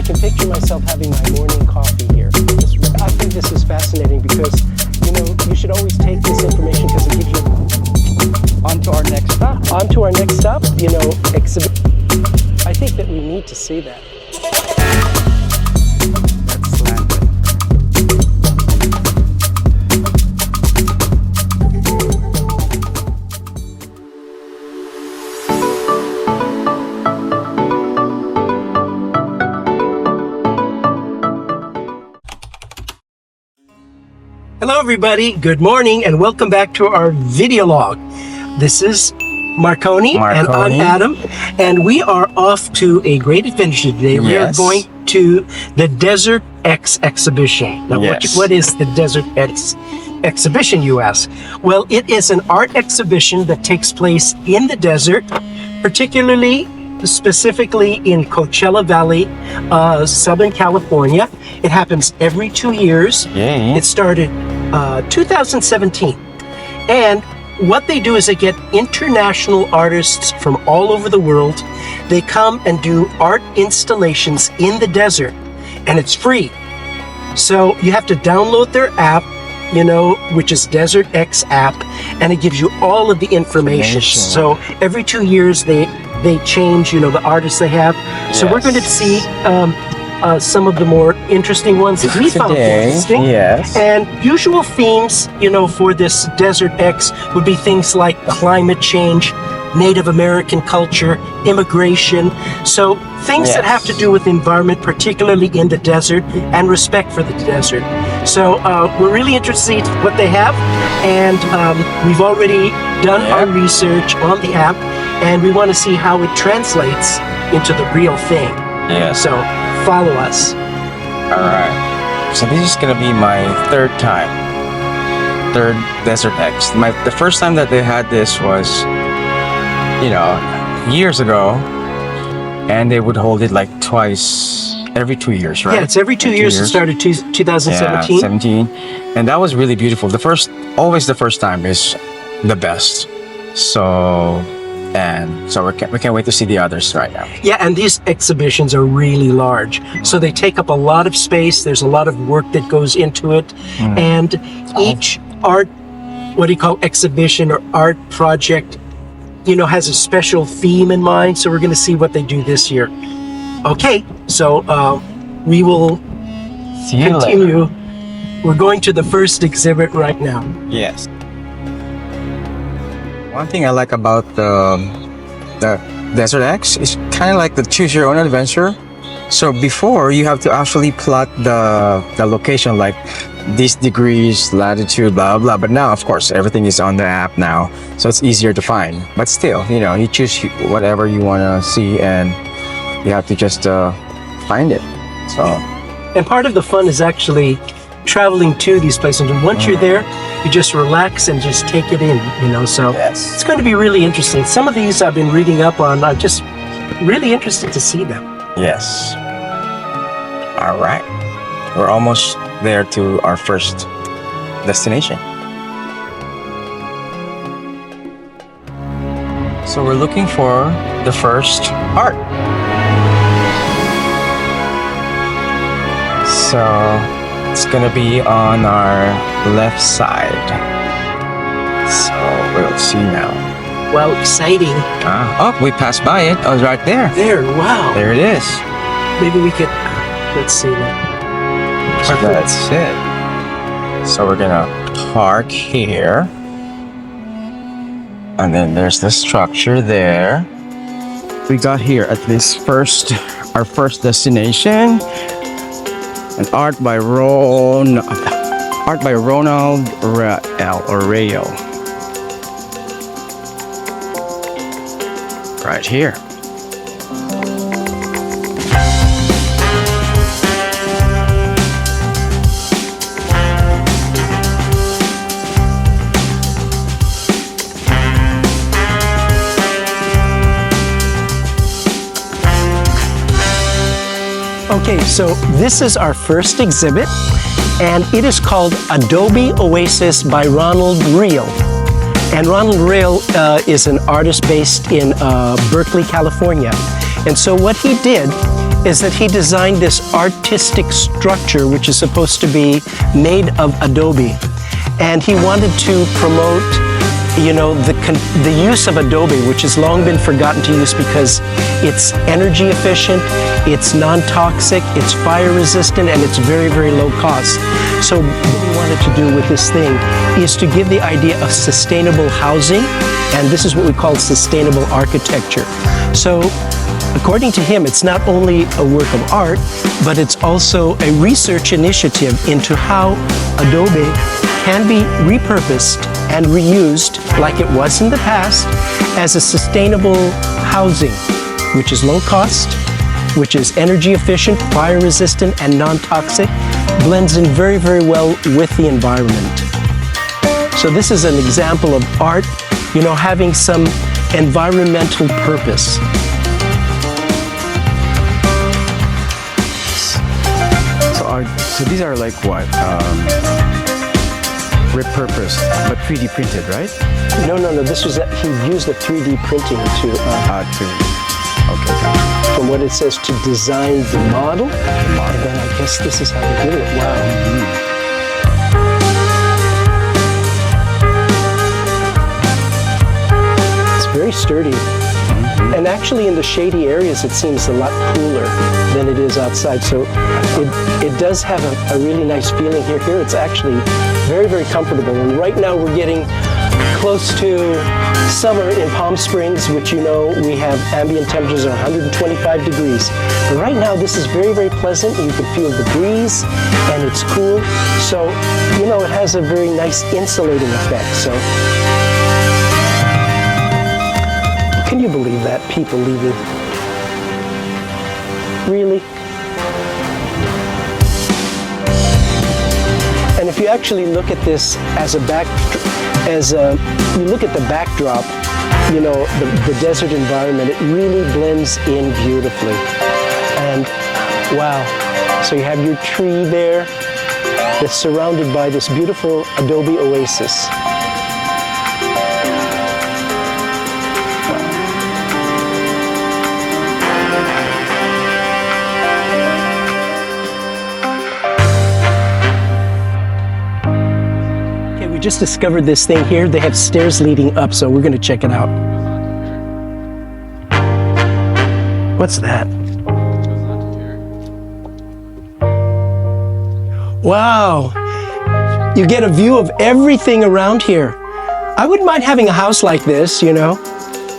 can picture myself having my morning coffee here. I think this is fascinating because, you should always take this information because it gives you... On to our next stop. On to our next stop, exhibit. I think that we need to see that. Let's land it. Hello everybody, good morning and welcome back to our video log. This is Marconi, and I'm Adam, and we are off to a great adventure today. We are going to the DesertX exhibition. Now, what is the DesertX exhibition, you ask? Well, it is an art exhibition that takes place in the desert, specifically in Coachella Valley, Southern California. It happens every 2 years. It started 2017. And what they do is they get international artists from all over the world. They come and do art installations in the desert, and it's free. So you have to download their app, which is DesertX app, and it gives you all of the information. So every 2 years they change, the artists they have. So we're going to see some of the more interesting ones that we found interesting. And usual themes, for this DesertX would be things like climate change, Native American culture, immigration. So things that have to do with the environment, particularly in the desert, and respect for the desert. So we're really interested in what they have, and we've already done our research on the app, and we want to see how it translates into the real thing. So follow us. All right. So this is gonna be my third DesertX. The first time that they had this was, years ago, and they would hold it like twice every 2 years, right? Yeah, it's every 2 years. It started 2017. Yeah, 17, and that was really beautiful. Always the first time is the best. So we can't wait to see the others right now. Yeah, and these exhibitions are really large. So they take up a lot of space. There's a lot of work that goes into it. And each art, exhibition or art project, has a special theme in mind. So we're going to see what they do this year. Okay, so we will continue. Later. We're going to the first exhibit right now. Yes. One thing I like about the DesertX is kind of like the choose your own adventure. So before, you have to actually plot the location, like these degrees, latitude, blah blah. But now, of course, everything is on the app now, so it's easier to find. But still, you choose whatever you want to see, and you have to just find it. So, and part of the fun is actually traveling to these places, and once you're there, you just relax and just take it in, so it's going to be really interesting. Some of these I've been reading up on. I'm just really interested to see them. Yes. All right. We're almost there to our first destination. So we're looking for the first art. So it's gonna be on our left side. So we'll see now. Well, exciting. We passed by it. I was right there. There, wow. There it is. Maybe we could, let's see that. So that's it. So we're gonna park here. And then there's the structure there. We got here at this our first destination. An art by Ronald Rayo. Right here. Okay, so this is our first exhibit, and it is called Adobe Oasis by Ronald Rayo. And Ronald Rayo is an artist based in Berkeley, California. And so what he did is that he designed this artistic structure which is supposed to be made of adobe. And he wanted to promote, you know, the use of adobe, which has long been forgotten to use because it's energy efficient, it's non-toxic, it's fire resistant, and it's very, very low cost. So what we wanted to do with this thing is to give the idea of sustainable housing, and this is what we call sustainable architecture. So according to him, it's not only a work of art, but it's also a research initiative into how adobe can be repurposed and reused like it was in the past as a sustainable housing, which is low cost, which is energy efficient, fire resistant, and non-toxic, blends in very, very well with the environment. So this is an example of art, you know, having some environmental purpose. So these are like what? Repurposed, but 3D printed, right? No. This was he used the 3D printing to. Okay. From what it says to design the model. And then I guess this is how they did it. Wow. It's very sturdy. And actually in the shady areas it seems a lot cooler than it is outside. So it does have a really nice feeling here. Here it's actually very, very comfortable. And right now we're getting close to summer in Palm Springs, which you know we have ambient temperatures of 125 degrees. But right now this is very, very pleasant. You can feel the breeze and it's cool. So, you know, it has a very nice insulating effect. So, can you believe that? People leaving. Really? And if you actually look at this as you look at the backdrop, you know, the desert environment, it really blends in beautifully. And wow, so you have your tree there that's surrounded by this beautiful adobe oasis. We just discovered this thing here. They have stairs leading up, so we're going to check it out. What's that? Wow. You get a view of everything around here. I wouldn't mind having a house like this, you know,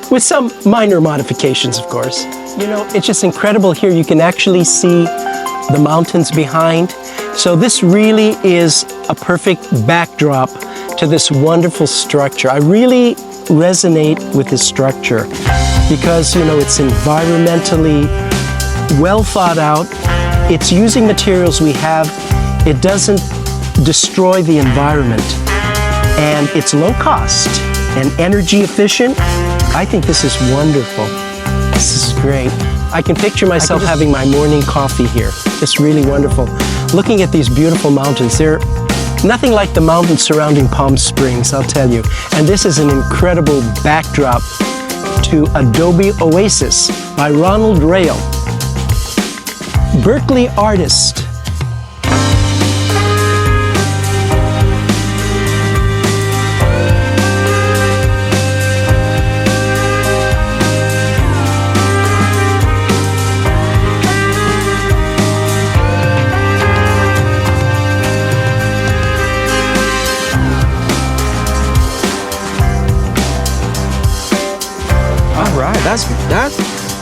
with some minor modifications, of course. You know, it's just incredible here. You can actually see the mountains behind. So this really is a perfect backdrop to this wonderful structure. I really resonate with this structure because, you know, it's environmentally well thought out. It's using materials we have. It doesn't destroy the environment. And it's low cost and energy efficient. I think this is wonderful. This is great. I can picture myself having my morning coffee here. It's really wonderful. Looking at these beautiful mountains, they're nothing like the mountains surrounding Palm Springs, I'll tell you. And this is an incredible backdrop to Adobe Oasis by Ronald Rail, Berkeley artist. That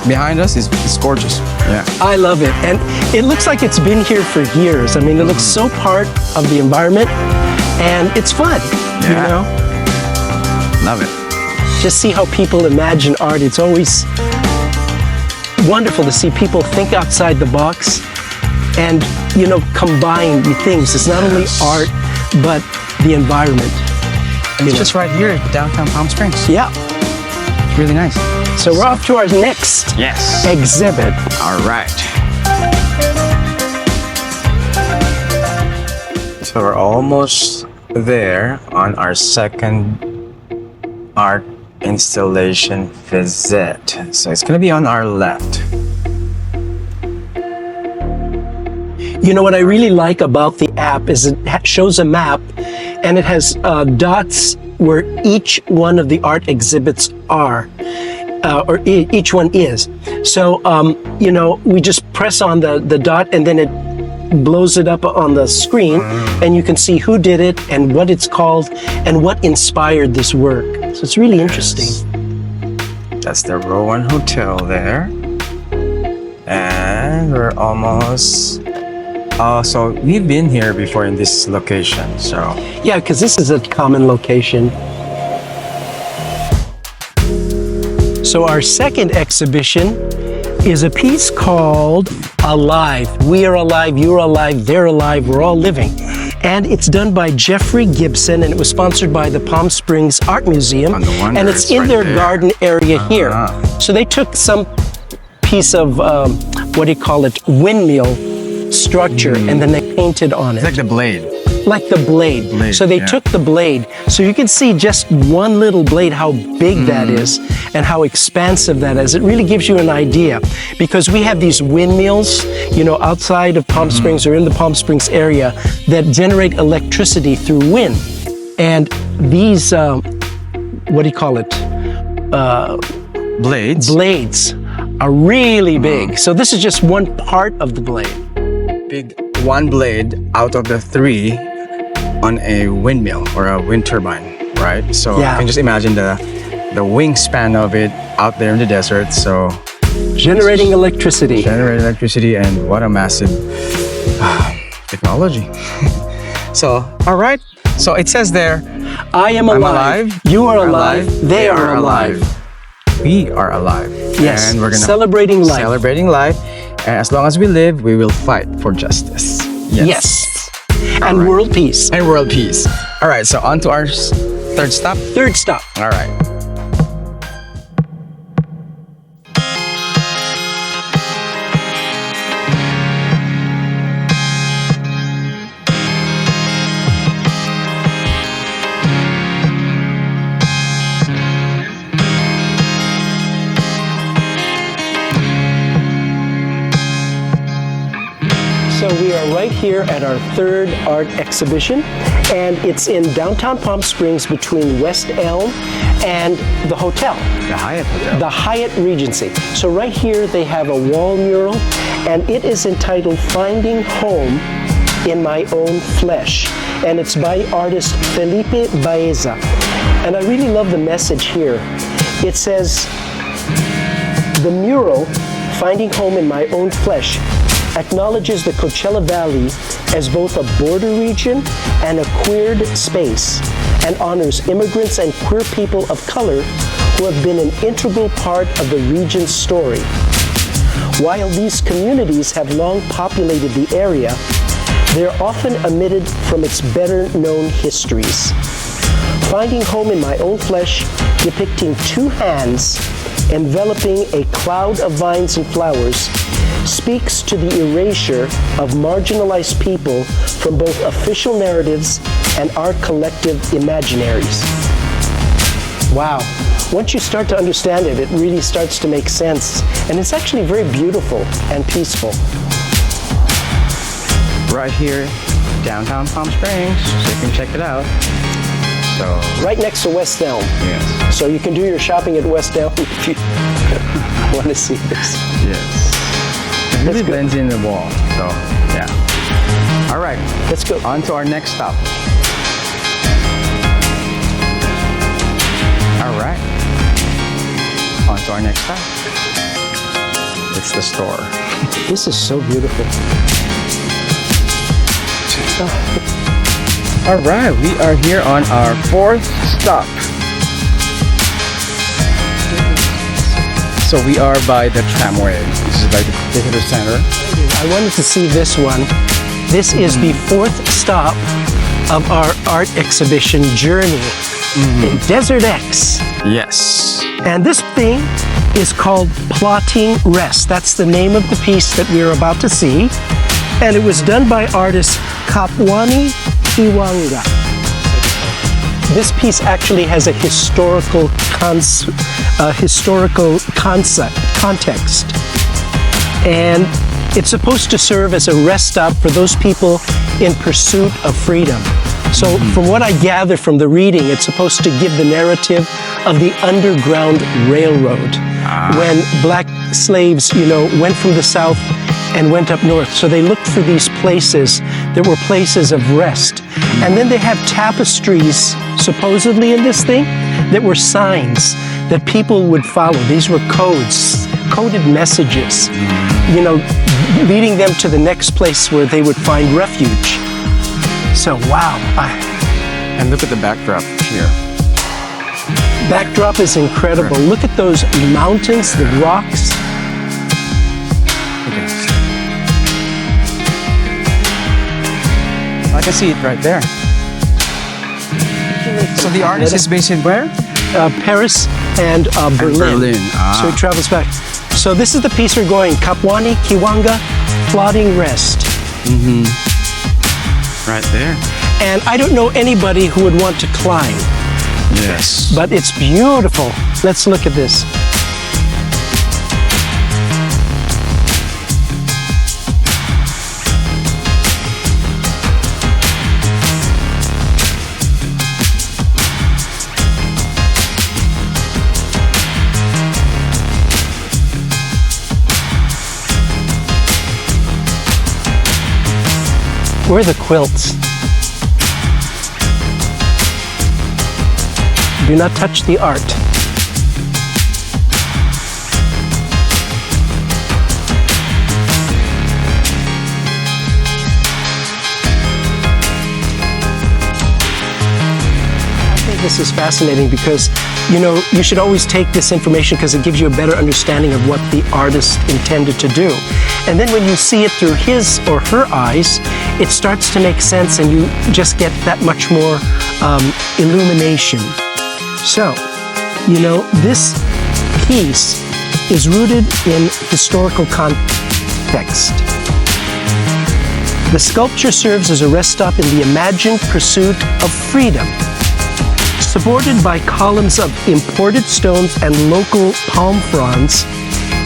behind us is gorgeous. Yeah. I love it. And it looks like it's been here for years. I mean, it looks so part of the environment and it's fun, you know? Love it. Just see how people imagine art. It's always wonderful to see people think outside the box and, you know, combine the things. It's not only art, but the environment. And it's just right here at downtown Palm Springs. Yeah. It's really nice. So we're off to our next exhibit. All right. So we're almost there on our second art installation visit. So it's going to be on our left. You know what I really like about the app is it shows a map and it has dots where each one of the art exhibits are, or each one is. So, you know, we just press on the dot and then it blows it up on the screen and you can see who did it and what it's called and what inspired this work. So it's really interesting. That's the Rowan Hotel there. And we're almost... Oh, so we've been here before in this location, so... Yeah, because this is a common location. So our second exhibition is a piece called Alive. We are alive, you're alive, they're alive, we're all living. And it's done by Jeffrey Gibson, and it was sponsored by the Palm Springs Art Museum. And it's in their garden area here. So they took some piece of, what do you call it, windmill structure, and then they painted on it. It's like the blade. Like the blade. So they took the blade. So you can see just one little blade, how big that is and how expansive that is. It really gives you an idea because we have these windmills, you know, outside of Palm Springs or in the Palm Springs area that generate electricity through wind. And these, what do you call it? Blades are really big. So this is just one part of the blade. Big one blade out of the three on a windmill or a wind turbine, right? So you can just imagine the wingspan of it out there in the desert. So generating electricity. And what a massive technology. So, all right. So it says there, I am alive. You are alive. They are alive. We are alive. Yes. And we're gonna celebrating life. Celebrating life. And as long as we live, we will fight for justice. Yes. And world peace. And world peace. All right, so on to our third stop. Third stop. All right. So we are right here at our third art exhibition, and it's in downtown Palm Springs between West Elm and the hotel. The Hyatt Hotel. The Hyatt Regency. So right here they have a wall mural, and it is entitled Finding Home in My Own Flesh. And it's by artist Felipe Baeza. And I really love the message here. It says, the mural, Finding Home in My Own Flesh, acknowledges the Coachella Valley as both a border region and a queered space, and honors immigrants and queer people of color who have been an integral part of the region's story. While these communities have long populated the area, they're often omitted from its better-known histories. Finding Home in My Own Flesh, depicting two hands enveloping a cloud of vines and flowers, speaks to the erasure of marginalized people from both official narratives and our collective imaginaries. Wow. Once you start to understand it, it really starts to make sense. And it's actually very beautiful and peaceful. Right here, downtown Palm Springs, so you can check it out. So right next to West Elm. Yes. So you can do your shopping at West Elm if you want to see this. Yes. It really blends in the wall, so yeah. All right, let's go on to our next stop. All right, on to our next stop. It's the store. This is so beautiful. All right, we are here on our fourth stop. So we are by the tramway. This is by the visitor center. I wanted to see this one. This is the fourth stop of our art exhibition journey in DesertX. Yes. And this thing is called Plotting Rest. That's the name of the piece that we're about to see. And it was done by artist Kapwani Iwanga. This piece actually has a historical context. And It's supposed to serve as a rest stop for those people in pursuit of freedom. So from what I gather from the reading, it's supposed to give the narrative of the Underground Railroad when black slaves, went from the South and went up north. So they looked for these places that were places of rest. And then they have tapestries, supposedly in this thing, that were signs that people would follow. These were codes, coded messages, leading them to the next place where they would find refuge. So, wow. And look at the backdrop here. Backdrop is incredible. Right. Look at those mountains, the rocks. Okay. I can see it right there. So the artist is based in where? Paris and Berlin. So he travels back. So this is the piece we're going, Kapwani, Kiwanga, Plodding Rest. Right there. And I don't know anybody who would want to climb. Yes. But it's beautiful. Let's look at this. Where are the quilts? Do not touch the art. I think this is fascinating because, you should always take this information because it gives you a better understanding of what the artist intended to do. And then when you see it through his or her eyes, it starts to make sense and you just get that much more illumination. So, this piece is rooted in historical context. The sculpture serves as a rest stop in the imagined pursuit of freedom. Supported by columns of imported stones and local palm fronds,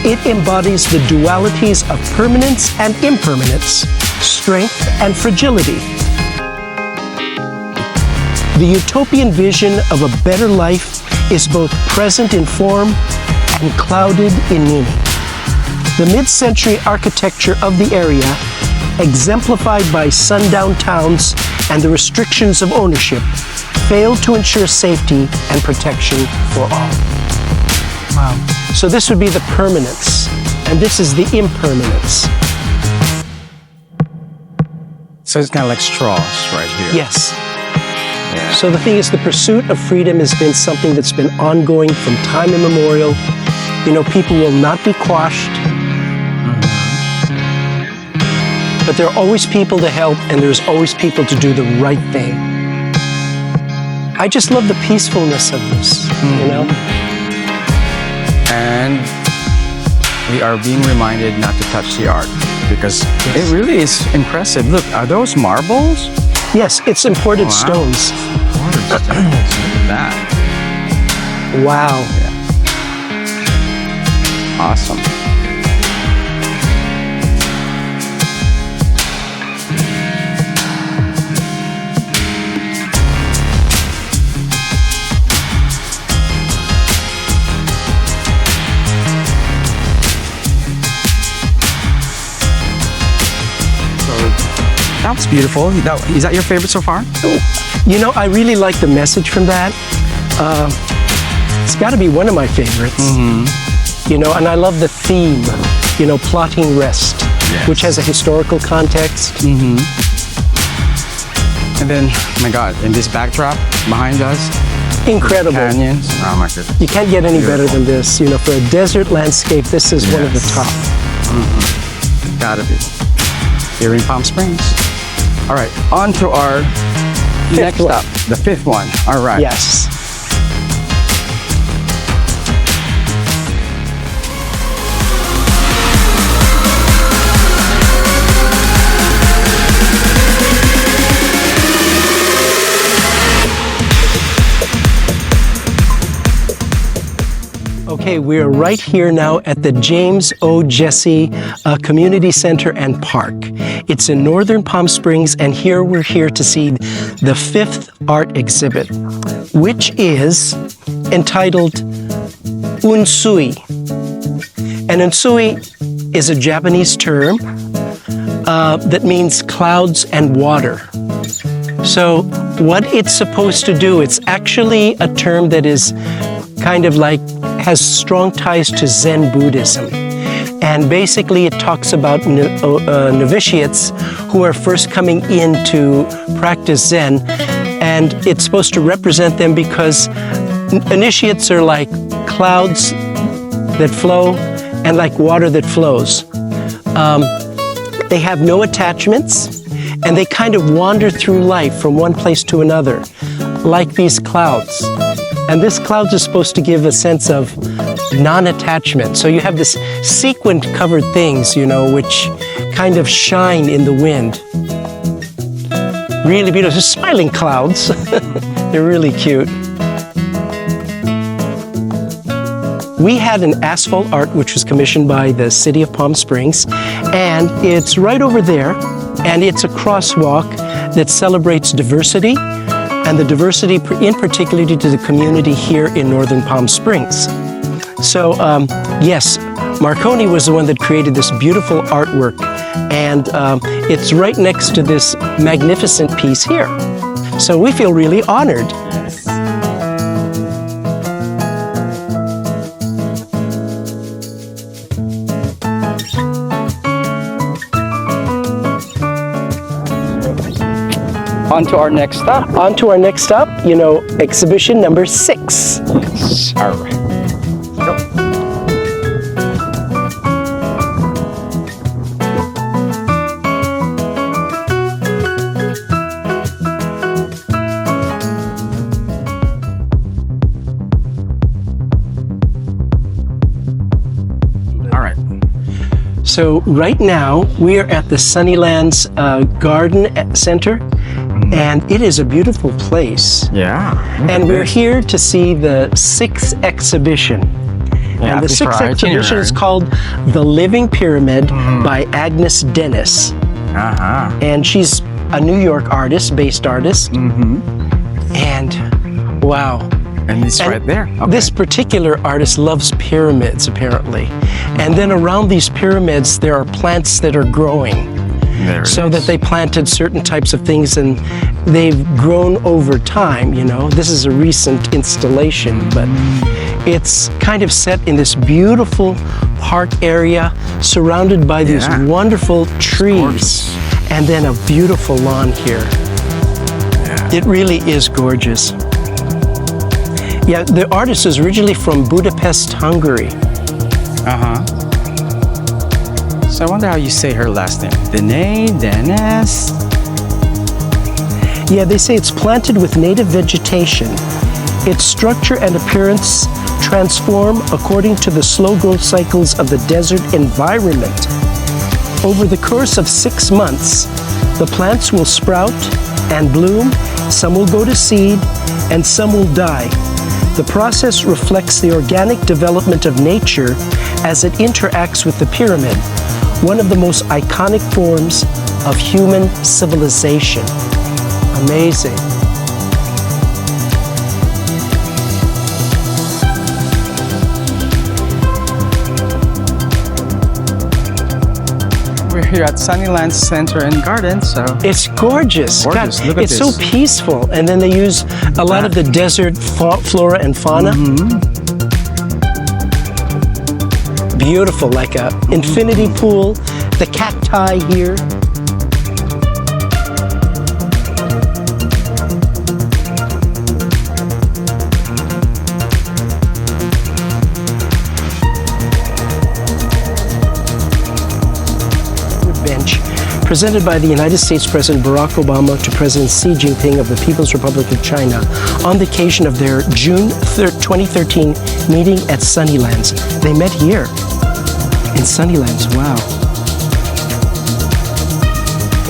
it embodies the dualities of permanence and impermanence, strength and fragility. The utopian vision of a better life is both present in form and clouded in meaning. The mid-century architecture of the area, exemplified by sundown towns and the restrictions of ownership, failed to ensure safety and protection for all. Wow. So this would be the permanence, and this is the impermanence. So it's kind of like straws right here. Yes. Yeah. So the thing is, the pursuit of freedom has been something that's been ongoing from time immemorial. People will not be quashed. But there are always people to help, and there's always people to do the right thing. I just love the peacefulness of this, And we are being reminded not to touch the art because it really is impressive. Look, are those marbles? Yes, it's imported stones. Imported stones. Look at that. Wow. Yeah. Awesome. That was beautiful. Is that your favorite so far? I really like the message from that. It's got to be one of my favorites. And I love the theme, plotting rest, which has a historical context. And then, oh my God, in this backdrop behind us, incredible canyons. Oh my goodness. You can't get any better than this. For a desert landscape, this is one of the top. Gotta be. Here in Palm Springs. All right, on to our next stop, the fifth one. All right. Yes. Okay, we are right here now at the James O. Jesse Community Center and Park. It's in Northern Palm Springs, and here we're here to see the 5th art exhibit, which is entitled Unsui. And Unsui is a Japanese term that means clouds and water. So what it's supposed to do, it's actually a term that is kind of like has strong ties to Zen Buddhism. And basically it talks about novitiates who are first coming in to practice Zen, and it's supposed to represent them because initiates are like clouds that flow and like water that flows. They have no attachments, and they kind of wander through life from one place to another, like these clouds. And this cloud is supposed to give a sense of non-attachment. So you have this sequin-covered things, you know, which kind of shine in the wind. Really beautiful. Just smiling clouds. They're really cute. We had an asphalt art which was commissioned by the city of Palm Springs, and it's right over there, and it's a crosswalk that celebrates diversity, and the diversity in particular to the community here in Northern Palm Springs. So yes, Marconi was the one that created this beautiful artwork, and it's right next to this magnificent piece here. So we feel really honored. On to our next stop. On to our next stop, you know, exhibition number 6. Yes. All right. Go. All right. So right now we are at the Sunnylands Garden Center, and it is a beautiful place. Yeah. And we're here to see the 6th exhibition. Yeah, and the 6th exhibition is called The Living Pyramid by Agnes Dennis. Uh-huh. And she's a New York artist, based artist. And wow. And it's right there. Okay. This particular artist loves pyramids, apparently. And then around these pyramids, there are plants that are growing. So that they planted certain types of things, and they've grown over time, you know. This is a recent installation, but it's kind of set in this beautiful park area surrounded by these wonderful trees, and then a beautiful lawn here. It really is gorgeous. Yeah, the artist is originally from Budapest, Hungary. So I wonder how you say her last name. Dennis? Yeah, they say it's planted with native vegetation. Its structure and appearance transform according to the slow growth cycles of the desert environment. Over the course of 6 months, the plants will sprout and bloom, some will go to seed, and some will die. The process reflects the organic development of nature as it interacts with the pyramid, one of the most iconic forms of human civilization. Amazing. We're here at Sunnylands Center and Garden, so it's gorgeous. Gorgeous. God, look at it's this. so peaceful, and then they use a lot of the desert flora and fauna. Beautiful, like a infinity pool, the cacti here. Bench, presented by the United States President Barack Obama to President Xi Jinping of the People's Republic of China on the occasion of their June 2013 meeting at Sunnylands. They met here in Sunnylands. Wow.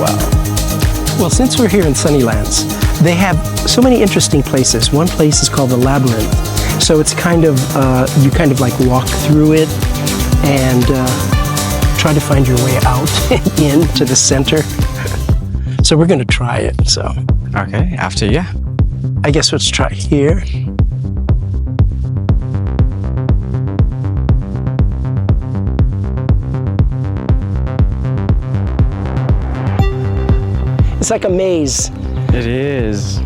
Wow. Well, since we're here in Sunnylands, they have so many interesting places. One place is called the Labyrinth. So it's kind of, you kind of like walk through it and try to find your way out into the center. So we're going to try it. So, Okay, after you. I guess let's try here. It's like a maze. It is.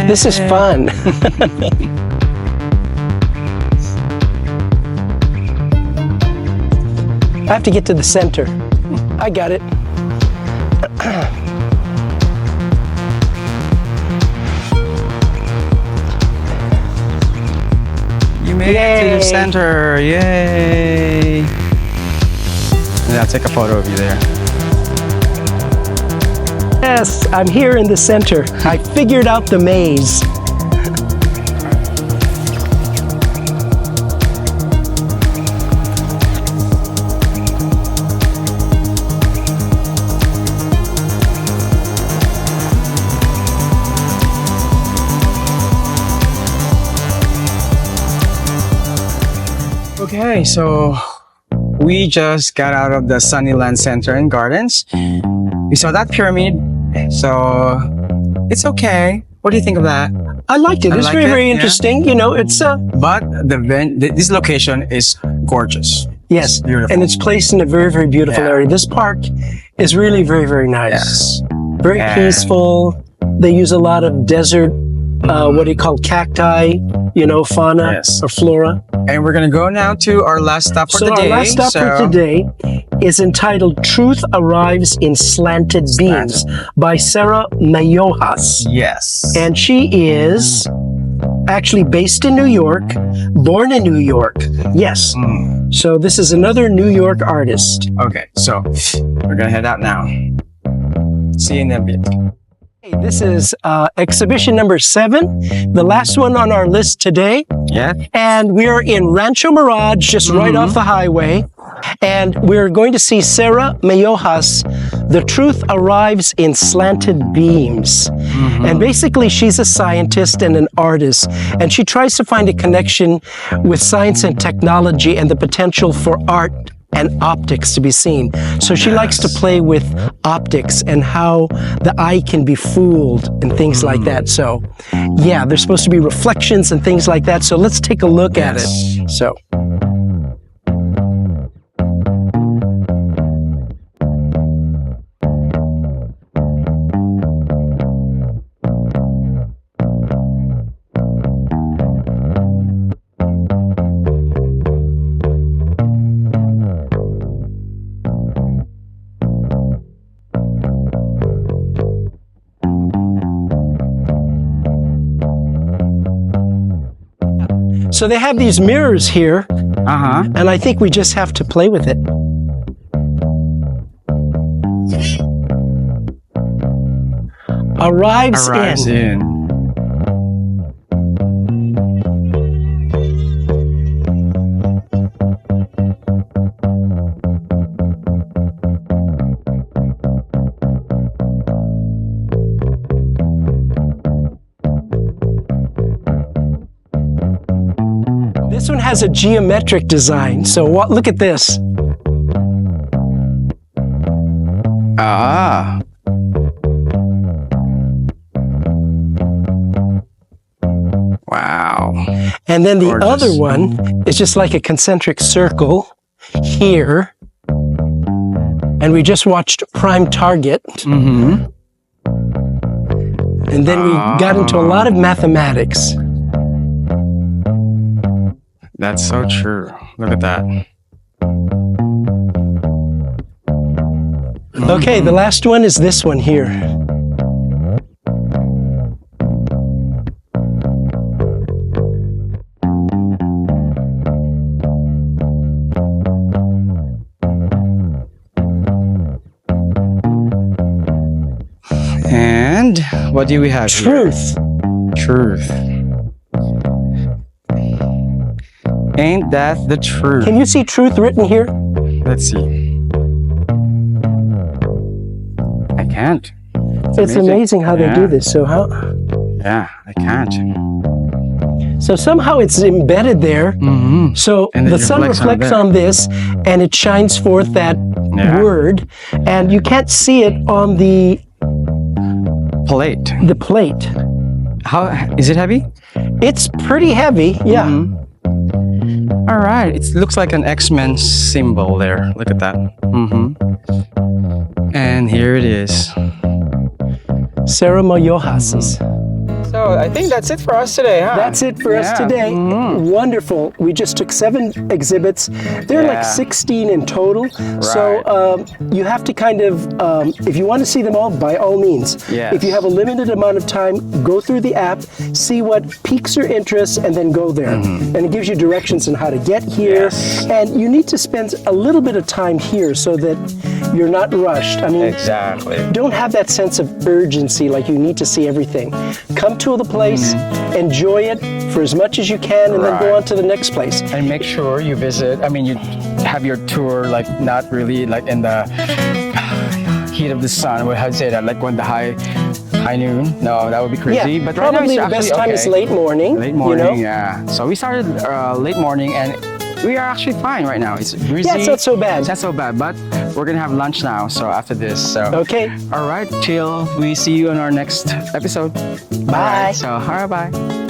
This is fun. I have to get to the center. I got it. You made it to the center. Yay. Yeah, I'll take a photo of you there. Yes, I'm here in the center. I figured out the maze. Okay, so we just got out of the Sunnyland Center and Gardens. We saw that pyramid, so it's okay. What do you think of that? I liked it. I It's like very, it, very yeah. interesting. You know, it's But this location is gorgeous. yes, beautiful. and it's placed in a very, very beautiful Yeah. area. This park is really very, very nice. Yes. Very And- peaceful. They use a lot of desert, what do you call cacti? You know, fauna Yes. or flora. And we're gonna go now to our last stop for So the our day. last stop for today is entitled "Truth Arrives in Slanted Beams" by Sarah Mayojas. Yes. And she is actually based in New York, born in New York. Yes. Mm. So this is another New York artist. Okay, so we're gonna head out now. See you in a bit. Hey, this is exhibition number 7, the last one on our list today. Yeah. And we're in Rancho Mirage, just right off the highway. And we're going to see Sarah Mayojas, "The Truth Arrives in Slanted Beams." And basically, she's a scientist and an artist, and she tries to find a connection with science and technology and the potential for art and optics to be seen. So she likes to play with optics and how the eye can be fooled and things like that. So yeah, there's supposed to be reflections and things like that. So let's take a look at it. So. So they have these mirrors here, Uh-huh. and I think we just have to play with it. Arrives in. This one has a geometric design. So look at this. Ah. Wow. And then the Gorgeous. other one is just like a concentric circle here. And we just watched Prime Target. Mm-hmm. And then we got into a lot of mathematics. That's so true. Look at that. Okay, the last one is this one here. And what do we have here? Truth. Truth. Ain't that the truth? Can you see truth written here? Let's see. I can't. It's amazing how they do this. So how? Yeah, I can't. So somehow it's embedded there. So And the it sun reflects on this, and it shines forth that word, and you can't see it on the Plate. plate. How is it heavy? It's pretty heavy. Yeah. All right. It looks like an X-Men symbol there. Look at that. And here it is. Sarah Moyohas's. So I think that's it for us today, huh? That's it for us today. Wonderful. We just took 7 exhibits. There are like 16 in total. So you have to kind of, if you want to see them all, by all means. If you have a limited amount of time, go through the app, see what piques your interest, and then go there. And it gives you directions on how to get here. And you need to spend a little bit of time here so that you're not rushed. I mean, don't have that sense of urgency like you need to see everything. Come to the place, enjoy it for as much as you can, and then go on to the next place. And make sure you visit, I mean, you have your tour like not really like in the heat of the sun. How to say that? Like when the high noon? No, that would be crazy. Yeah, but right now probably it's the best actually time is late morning. Late morning, you know? yeah. So we started late morning and we are actually fine right now. It's breezy. Yeah, it's not so bad. It's not so bad, but we're gonna have lunch now. So after this, so okay. All right, till we see you on our next episode. Bye. So, all right, bye.